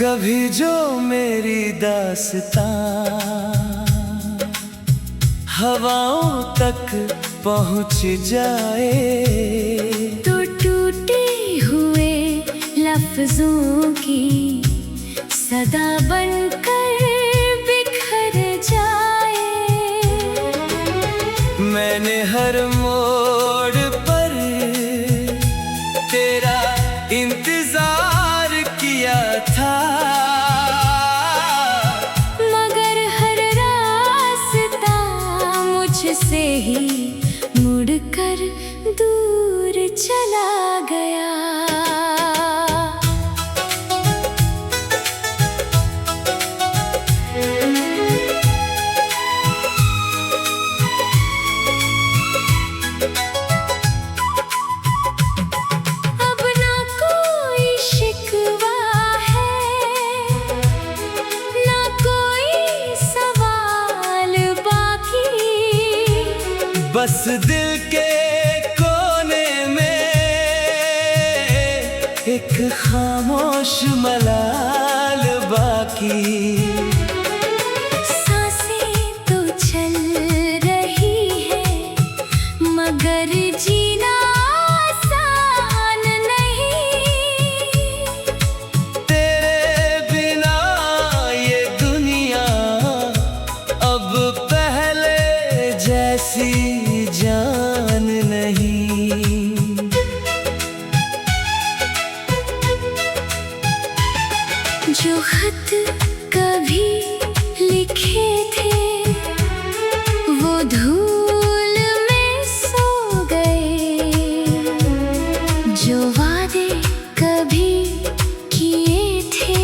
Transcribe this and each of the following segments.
कभी जो मेरी दास्तां हवाओं तक पहुँच जाए, तो टूटे हुए लफ्जों की सदा बनकर बिखर जाए। मैंने हर मोड़ पर तेरा इंतजार किया था, मगर हर रास्ता मुझसे ही मुड़कर दूर चला गया। अब ना कोई शिकवा है, ना कोई सवाल बाकी, बस दिल के कोने में एक खामोश मलाल बाकी। सांसें तो चल रही है मगर जीना आसान नहीं। तेरे बिना ये दुनिया अब पहले जैसी जान नहीं। जो खत कभी लिखे थे वो धूल में सो गए, जो वादे कभी किए थे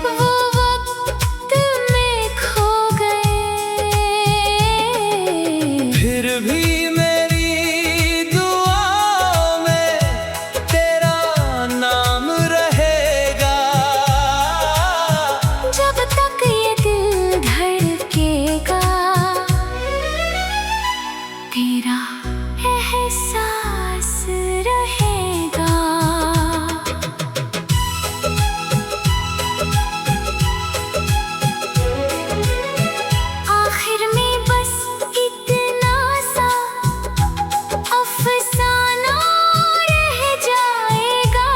वो वक्त में खो गए। फिर भी मेरी दुआ में तेरा नाम रहेगा, जब तक ये दिल धड़केगा तेरा एहसास रहेगा। आखिर में बस इतना सा अफसाना रह जाएगा,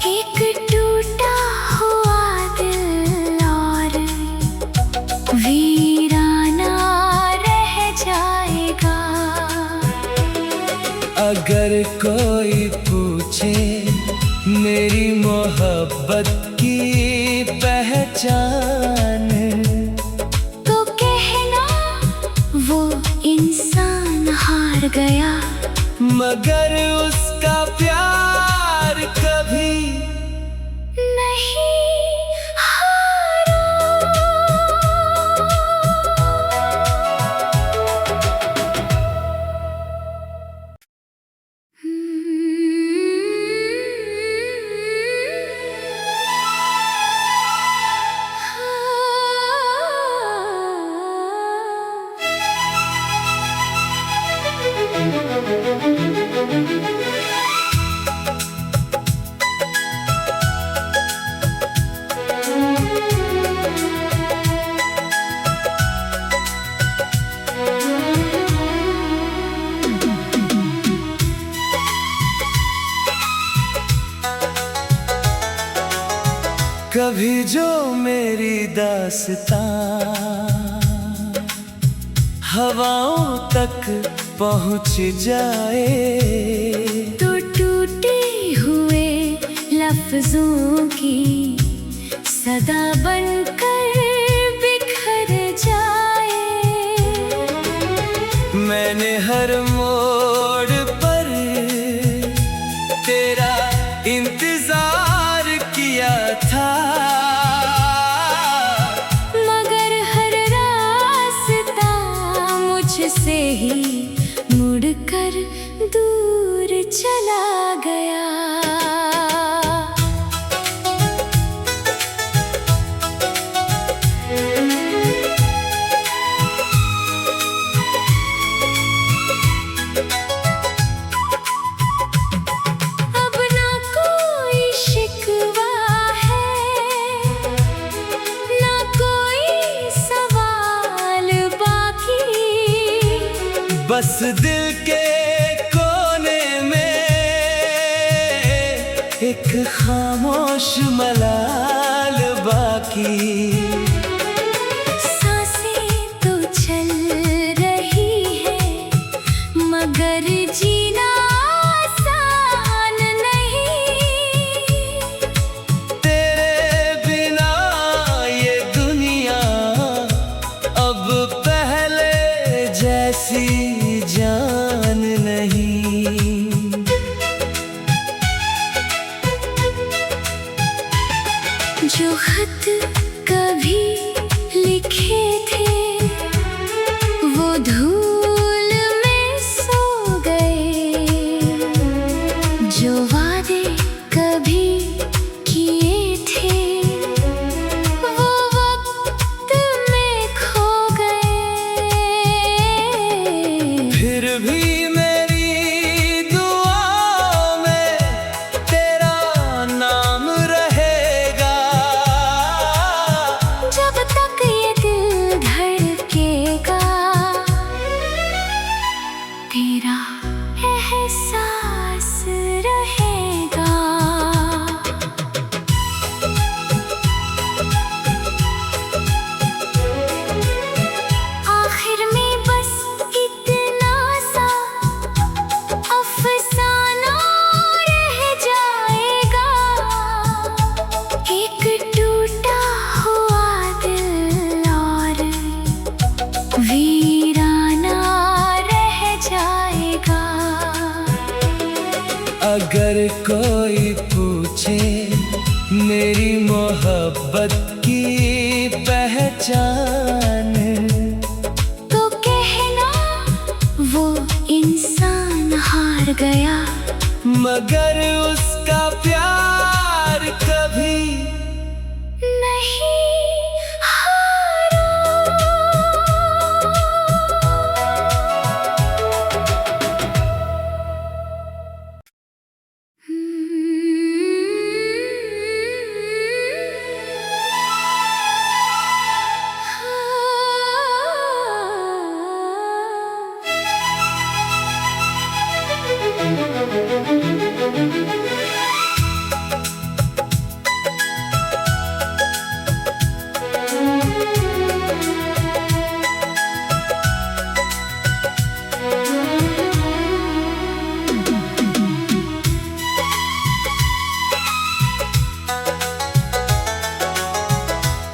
एक टूटा हुआ दिल और वीराना रह जाएगा। अगर कोई पूछे मेरी मोहब्बत की पहचान, तो कहना वो इंसान हार गया, मगर उसका प्यार कभी नहीं हारा। कभी जो मेरी दास्तां हवाओं तक पहुँच जाए, तो टूटे हुए लफ्जों की सदा बनकर बिखर जाए। मैंने हर मोड़ पर तेरा इंतजार किया था, मगर हर रास्ता मुझसे ही मुड़कर दूर चला गया। अब ना कोई शिकवा दिल के कोने में एक खामोश मलाल बाकी। सांसें तो चल रही है मगर जीना आसान नहीं। तेरे बिना ये दुनिया अब पहले जैसी जान नहीं। जो खत कभी लिखे थे वो धूल में सो गए। जो वादे कभी किए थे वो वक्त में खो गए। फिर भी मेरी दुआओं में तेरा नाम रहेगा। जब तक ये दिल धड़केगा तेरा एहसास रहेगा। आखिर में बस इतना सा अफसाना रह जाएगा। एक टूटा हुआ दिल और वीराना रह जाएगा। अगर कोई पूछे मेरी मोहब्बत की पहचान, तो कहना वो इंसान हार गया मगर उसका प्यार कभी नहीं हारा।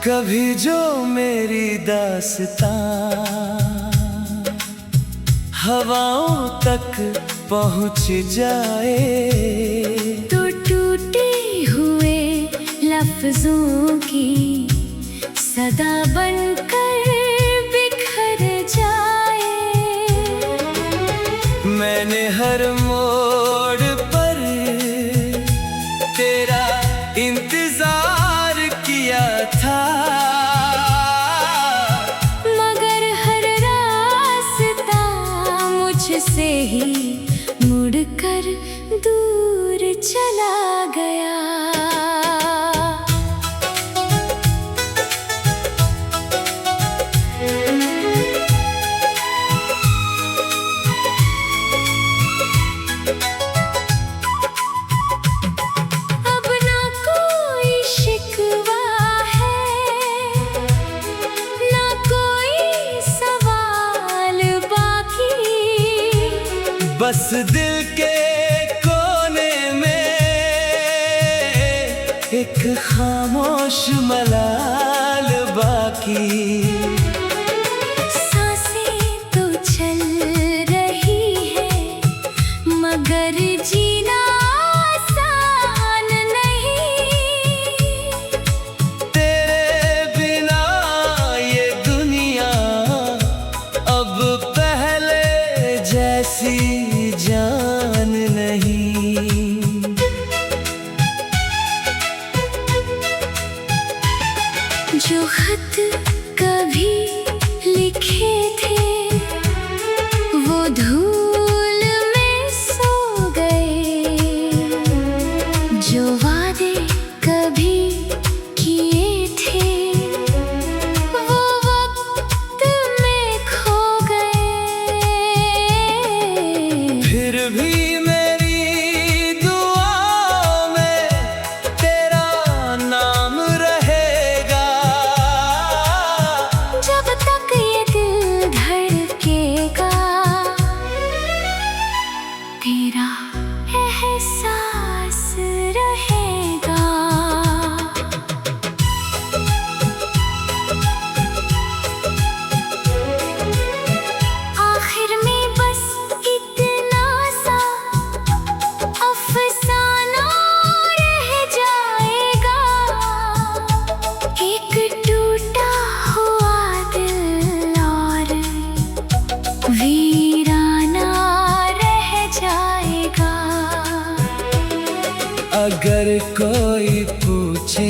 कभी जो मेरी दास्तां हवाओं तक पहुँच जाए, तो टूटे हुए लफ्जों की सदा बनकर बिखर जाए। मैंने हर मोड़ पर तेरा इंतजार किया था, मगर हर रास्ता मुझसे ही मुड़कर दूर चला गया। अब ना कोई शिकवा है, ना कोई सवाल बाकी। बस दिल के कोने में एक खामोश मलाल बाकी। सांसें तो चल रही है मगर जीना आसान नहीं। तेरे बिना ये दुनिया अब पहले जैसी जान नहीं। जो खत कभी लिखे थे वो धूल में सो गए। जो वादे कभी किए थे वो वक्त में खो गए। भी मेरी दुआओं में तेरा नाम रहेगा। जब तक ये दिल धड़केगा, तेरा एहसास रहेगा। आखिर में बस इतना सा अफसाना रह जाएगा। एक टूटा हुआ दिल और वीराना रह जाएगा। अगर कोई पूछे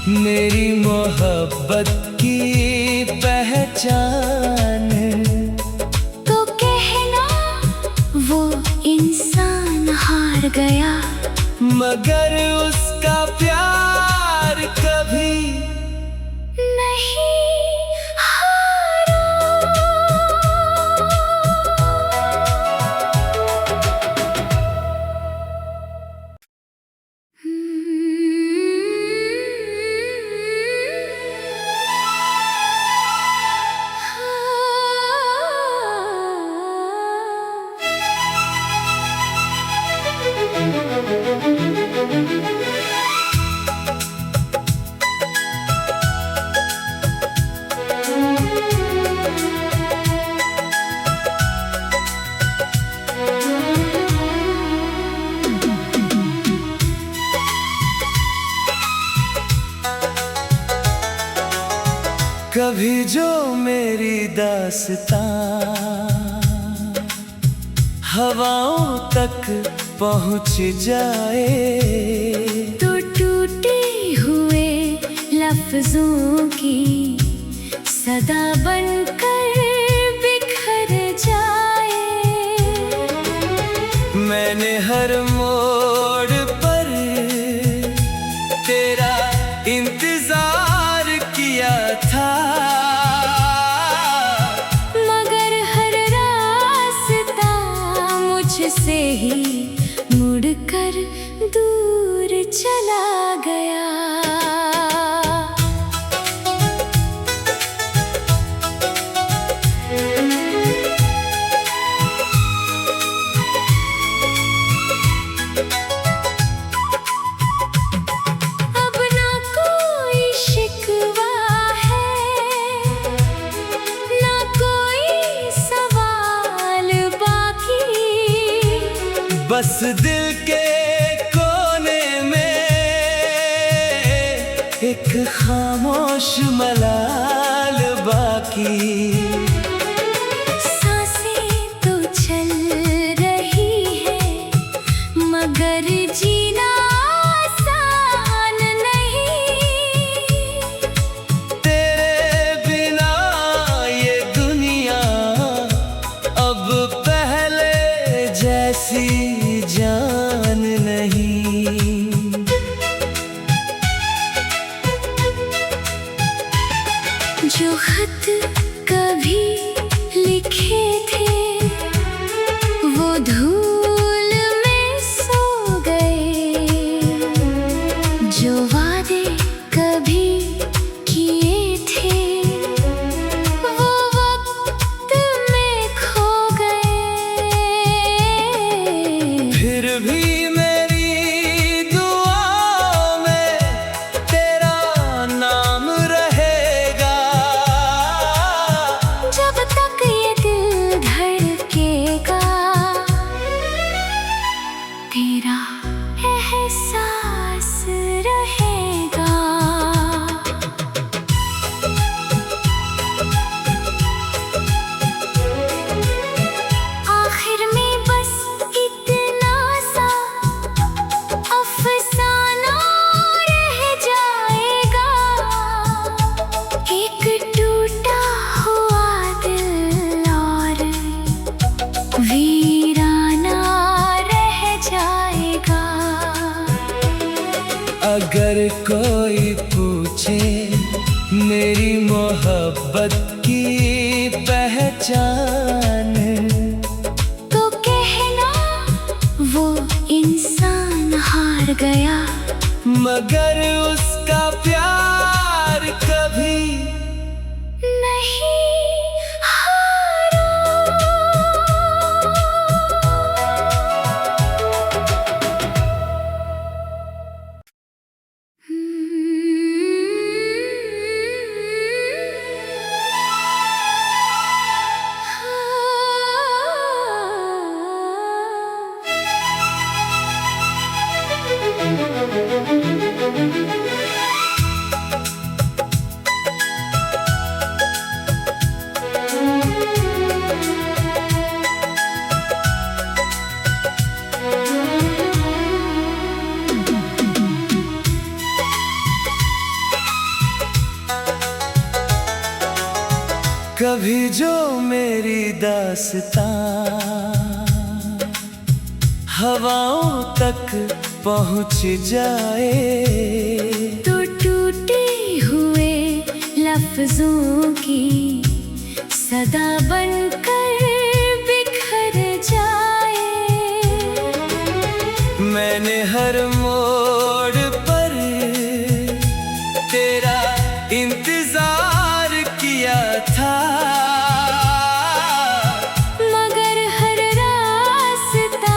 मेरी मोहब्बत की पहचान, तो कहना वो इंसान हार गया, मगर उसका प्यार कभी नहीं हारा। कभी जो मेरी दास्तां हवाओं तक पहुँच जाए, तो टूटे हुए लफ्जों की सदा बनकर बिखर जाए। मैंने हर मोड़ पर तेरा इंतजार किया था, मगर हर रास्ता मुझसे ही मुड़कर दूर चला गया। अब ना कोई शिकवा है, ना कोई सवाल बाकी। बस दिल के कोने में एक खामोश मलाल बाकी। सांसें तो चल रही है, मगर जीना आसान नहीं। तेरे बिना ये दुनिया अब पहले जैसी जान नहीं। जो खत कभी लिखे थे वो धूल में सो गए। जो वादे कभी किए थे वो वक्त में खो गए। फिर भी मेरी दुआओं में तेरा नाम रहेगा। जब तक ये दिल धड़केगा, तेरा एहसास रहेगा। आखिर में बस इतना सा अफसाना रह जाएगा। एक टूटा हुआ दिल और वीराना रह जाएगा। अगर कोई पूछे मेरी मोहब्बत की पहचान, तो कहना गया, मगर उसका प्यार कभी नहीं हारा। कभी जो मेरी दास्तां हवाओं तक पहुँच जाए, तो टूटे हुए लफ्जों की सदा बनकर बिखर जाए। मैंने हर मोड़ पर तेरा इंतजार किया था, मगर हर रास्ता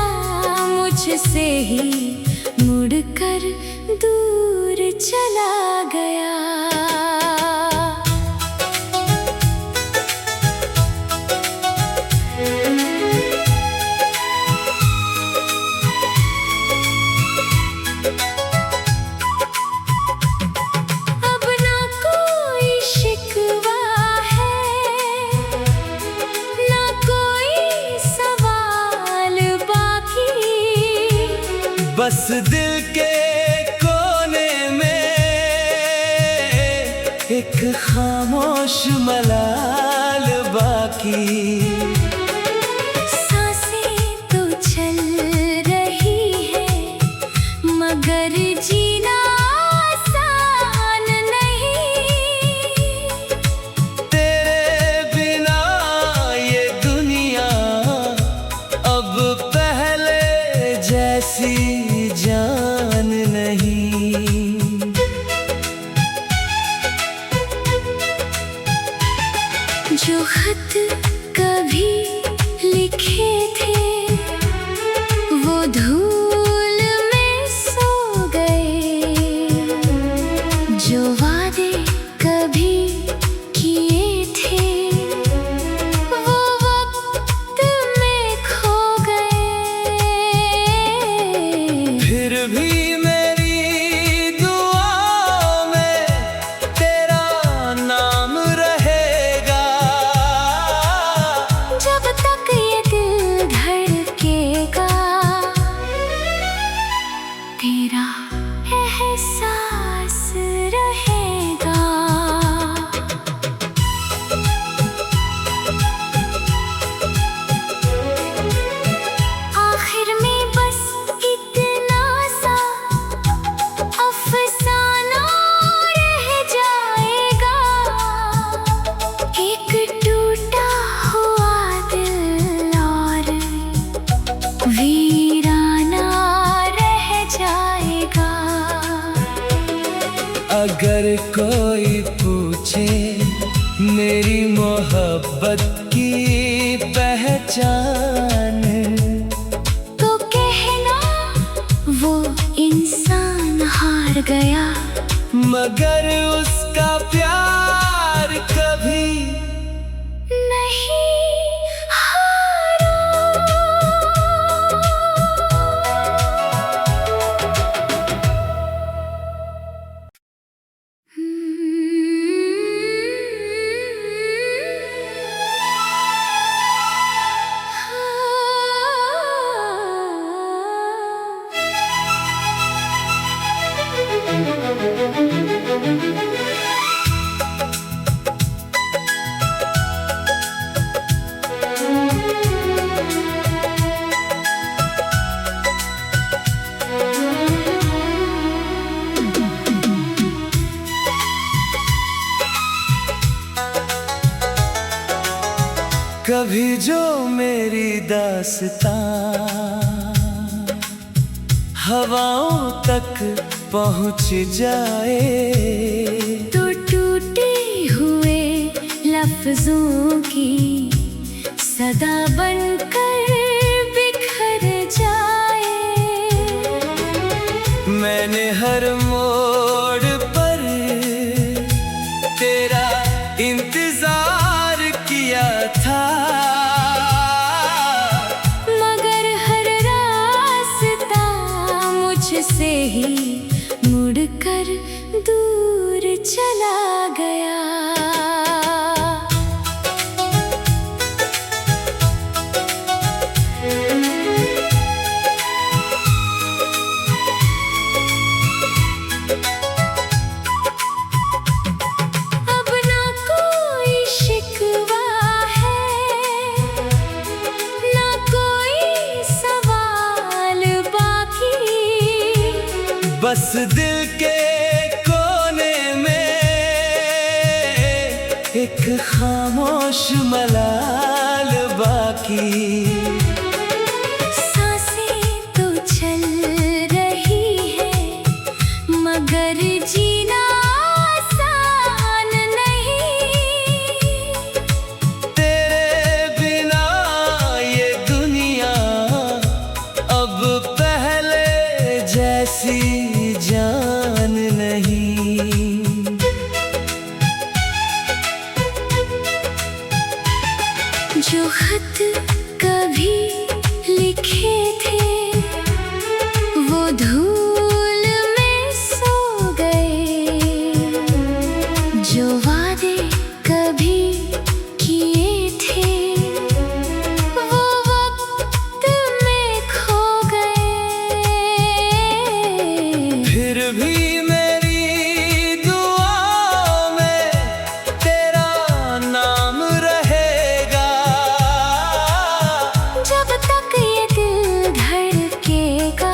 मुझसे ही मुड़कर दूर चला गया। अब ना कोई शिकवा है, ना कोई सवाल बाकी, बस दिल के कोने में एक खामोश मलाल बाकी। सांसें तो चल रही है, मगर जीना आसान नहीं। तेरे बिना ये दुनिया अब पहले जैसी जान नहीं। जो खत कभी लिखे थे वो धूल में सो गए, जो वादे कभी किए थे वो वक्त में खो गए। फिर भी मेरी दुआओं में तेरा नाम रहेगा, जब तक ये दिल धड़केगा, तेरा एहसास रहेगा। आखिर में बस इतना सा अफसाना रह जाएगा, एक टूटा हुआ दिल और वीराना रह जाएगा। अगर कोई पूछे मेरी मोहब्बत की पहचान, तो कहना वो इंसान हार गया, मगर उसका प्यार कभी नहीं हारा। कभी जो मेरी दास्तां हवाओं तक पहुँच जाए, तो टूटे हुए लफ्जों की सदा बनकर बिखर जाए। मैंने हर मोड़ पर तेरा इंतजार किया था, मगर हर रास्ता मुझसे ही मुड़कर दूर चला गया। अब ना कोई शिकवा है, ना कोई सवाल बाकी, बस दिल के कोने में एक खामोश मलाल बाकी। सांसें तो चल रही है, मगर जीना आसान नहीं। तेरे बिना ये दुनिया अब पहले जैसी जान नहीं। जो खत कभी लिखे थे वो धूल में सो गए, जो वादे कभी किए थे वो वक्त में खो गए। फिर भी मेरी दुआओं में तेरा नाम रहेगा, जब तक ये दिल धड़केगा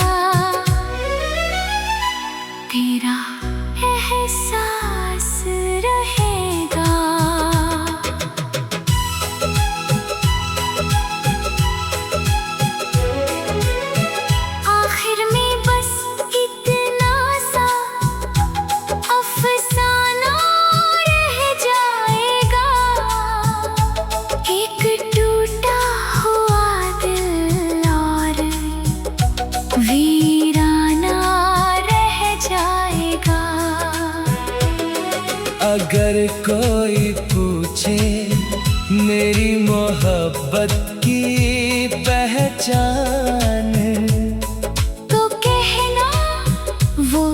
तेरा एहसास रहेगा। आखिर में बस इतना सा अफसाना रह जाएगा, एक टूटा हुआ दिल और वीराना रह जाएगा। अगर कोई पूछे मेरी मोहब्बत की पहचान, तो कहना वो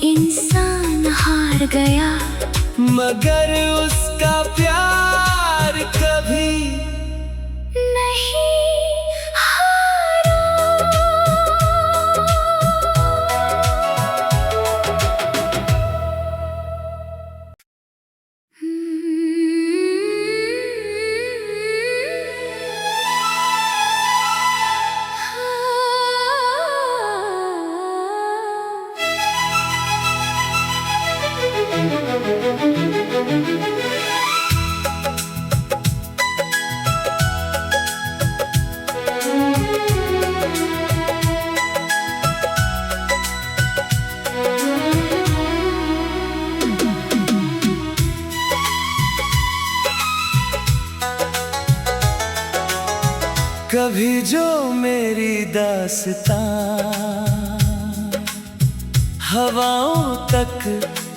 इंसान हार गया, मगर उसका प्यार कभी नहीं हारा। कभी जो मेरी दास्तां हवाओं तक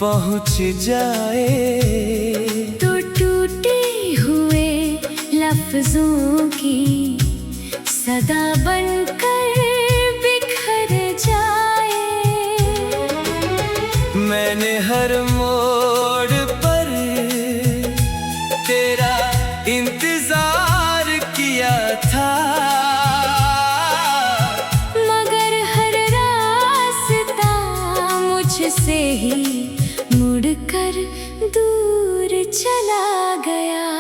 पहुँच जाए, तो टूटे हुए लफ्जों की सदा बनकर बिखर जाए। मैंने हर मोड़ पर तेरा इंतजार किया था, मगर हर रास्ता मुझसे ही मुड़कर दूर चला गया।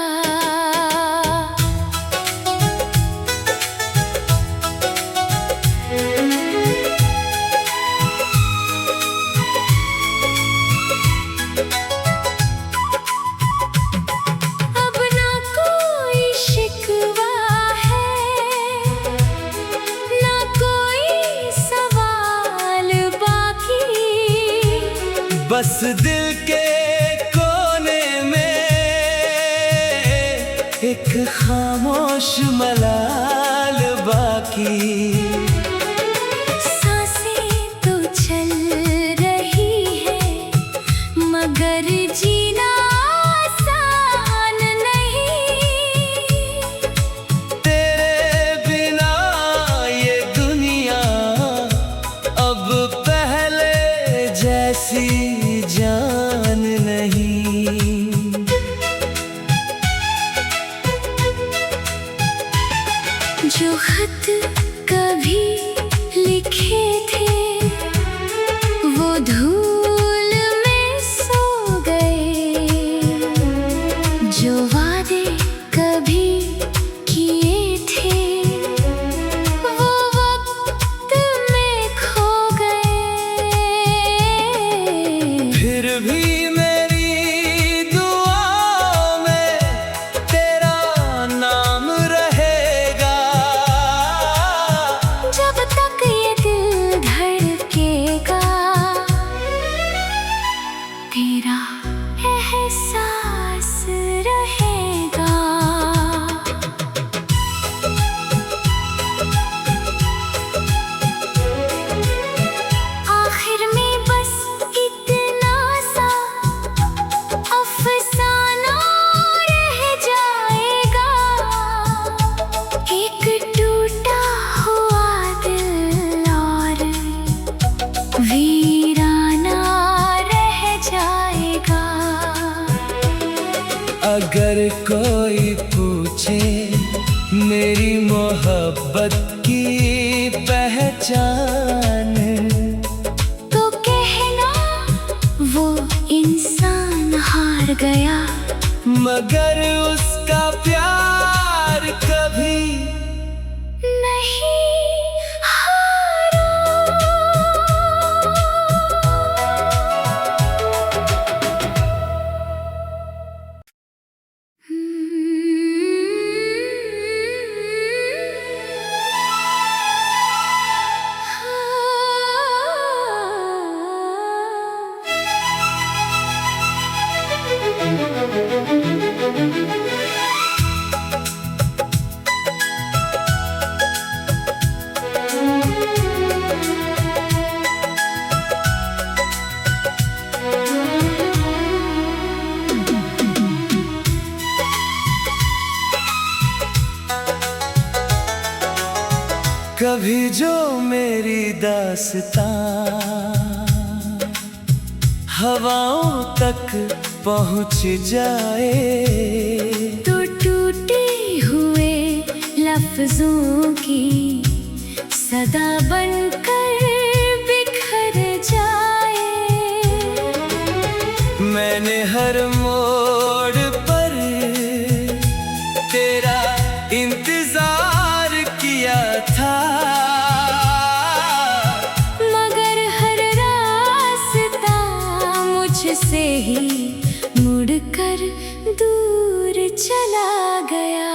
अब ना कोई शिकवा है, ना कोई सवाल बस दिल के कोने में एक खामोश मलाल बाकी। सांसें तो चल रही है मगर जीना आसान नहीं। तेरे बिना ये दुनिया अब पहले जैसी जान नहीं। जो खत कभी लिखे थे वो धूल में सो गए। जो वादे कभी किए थे वो वक्त में खो गए। फिर भी मेरी दुआओं में तेरा नाम रहेगा। जब तक ये दिल धड़केगा तेरा एहसास रहेगा। आखिर में बस इतना सा अफसाना रह जाएगा। एक टूटा हुआ दिल और वीराना रह जाएगा। अगर कोई पूछे मेरी मोहब्बत की पहचान, तो कहना वो इंसान हार गया मगर उसका प्यार कभी नहीं हारा। कभी जो मेरी दास्तां हवाओं तक पहुँच जाए, तो टूटे हुए लफ्जों की सदा बनकर बिखर जाए। मैंने हर मोड़ पर तेरा इंतजार किया था, मगर हर रास्ता मुझसे ही मुड़कर दूर चला गया।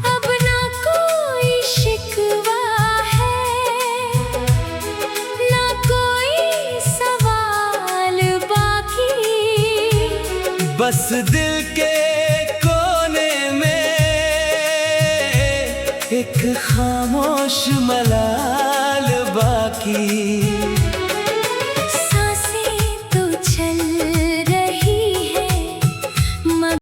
अब ना कोई शिकवा है ना कोई सवाल बाकी। बस दिल के कोने में एक खामोश मलाल बाकी।